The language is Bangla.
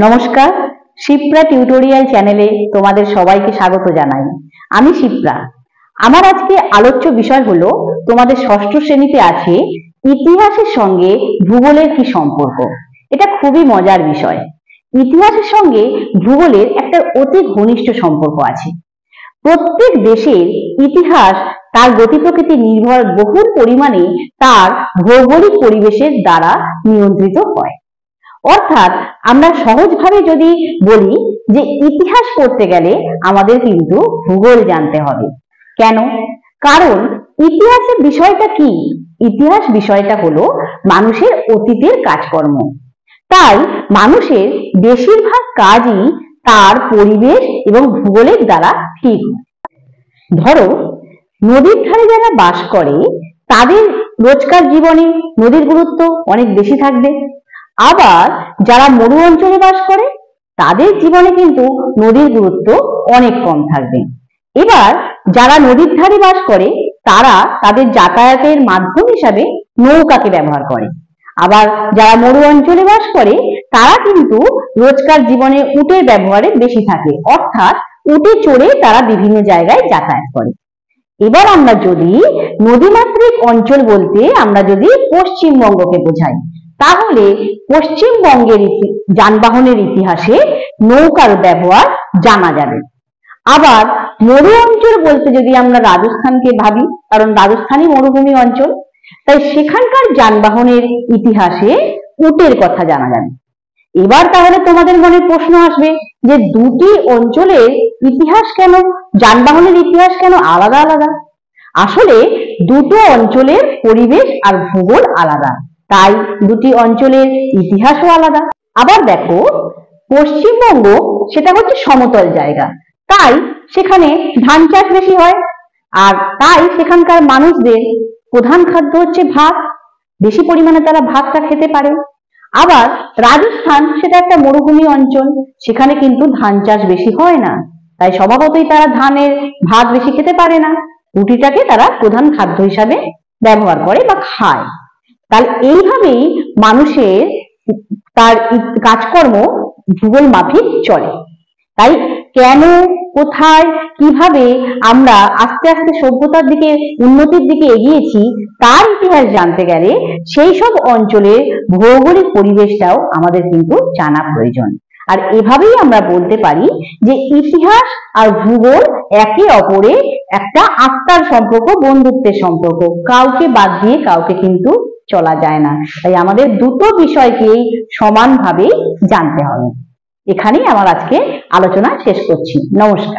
নমস্কার, শিপ্রা টিউটোরিয়াল চ্যানেলে তোমাদের সবাইকে স্বাগত জানাই। আমি শিপ্রা। আমার আজকে আলোচ্য বিষয় হলো তোমাদের ষষ্ঠ শ্রেণীতে আছে ইতিহাসের সঙ্গে ভূগোলের কি সম্পর্ক। এটা খুবই মজার বিষয়। ইতিহাসের সঙ্গে ভূগোলের একটা অতি ঘনিষ্ঠ সম্পর্ক আছে। প্রত্যেক দেশের ইতিহাস তার গতি প্রকৃতি নির্ভর বহুল পরিমাণে তার ভৌগোলিক পরিবেশের দ্বারা নিয়ন্ত্রিত হয়। অর্থাৎ আমরা সহজভাবে যদি বলি যে ইতিহাস পড়তে গেলে আমাদের কিন্তু ভূগোল জানতে হবে। কেন? কারণ ইতিহাসের বিষয়টা কি? ইতিহাস বিষয়টা হলো মানুষের অতীতের কাজকর্ম। তাই মানুষের বেশিরভাগ কাজই তার পরিবেশ এবং ভূগোলের দ্বারা ঠিক হয়। ধরো, নদীর ধারে যারা বাস করে তাদের রোজকার জীবনে নদীর গুরুত্ব অনেক বেশি থাকবে। আবার যারা মরু অঞ্চলে বাস করে তাদের জীবনে কিন্তু নদীর গুরুত্ব অনেক কম থাকবে। এবার যারা নদীর ধারে বাস করে তারা তাদের যাতায়াতের মাধ্যম হিসাবে নৌকাকে ব্যবহার করে। আবার যারা মরু অঞ্চলে বাস করে তারা কিন্তু রোজকার জীবনে উটের ব্যবহারে বেশি থাকে, অর্থাৎ উটে চড়ে তারা বিভিন্ন জায়গায় যাতায়াত করে। এবার আমরা যদি নদীমাতৃক অঞ্চল বলতে আমরা যদি পশ্চিমবঙ্গকে বোঝাই, তাহলে পশ্চিমবঙ্গের যানবাহনের ইতিহাসে নৌকার ব্যবহার জানা যাবে। আবার মরু অঞ্চল বলতে যদি আমরা রাজস্থানকে ভাবি, কারণ রাজস্থানই মরুভূমি অঞ্চল, তাই সেখানকার যানবাহনের ইতিহাসে উটের কথা জানা যাবে। এবার তাহলে তোমাদের মনে প্রশ্ন আসবে যে দুটি অঞ্চলের ইতিহাস কেন, যানবাহনের ইতিহাস কেন আলাদা আলাদা? আসলে দুটো অঞ্চলের পরিবেশ আর ভূগোল আলাদা, তাই দুটি অঞ্চলের ইতিহাসও আলাদা। আবার দেখো, পশ্চিমবঙ্গ সেটা হচ্ছে সমতল জায়গা, তাই সেখানে ধান চাষ বেশি হয়, আর তাই সেখানকার মানুষদের প্রধান খাদ্য হচ্ছে ভাত, বেশি পরিমাণে তারা ভাতটা খেতে পারে। আবার রাজস্থান সেটা একটা মরুভূমি অঞ্চল, সেখানে কিন্তু ধান চাষ বেশি হয় না, তাই স্বভাবতই তারা ভাত বেশি খেতে পারে না, রুটিটাকে তারা প্রধান খাদ্য হিসাবে ব্যবহার করে বা খায়। তাহলে এইভাবেই মানুষের তার কাজকর্ম ভূগোল মাফিক চলে। তাই কেন, কোথায়, কিভাবে আমরা আস্তে আস্তে সভ্যতার দিকে, উন্নতির দিকে এগিয়েছি তার ইতিহাস জানতে গেলে সেই সব অঞ্চলের ভৌগোলিক পরিবেশটাও আমাদের কিন্তু জানা প্রয়োজন। আর এভাবেই আমরা বলতে পারি যে ইতিহাস আর ভূগোল একে অপরে একটা আত্মার সম্পর্ক, বন্ধুত্বের সম্পর্ক, কাউকে বাদ দিয়ে কাউকে কিন্তু চলা যায় না। তাই আমাদের দুটো বিষয়কেই সমানভাবে জানতে হবে। এখানেই আমার আজকে আলোচনা শেষ করছি। নমস্কার।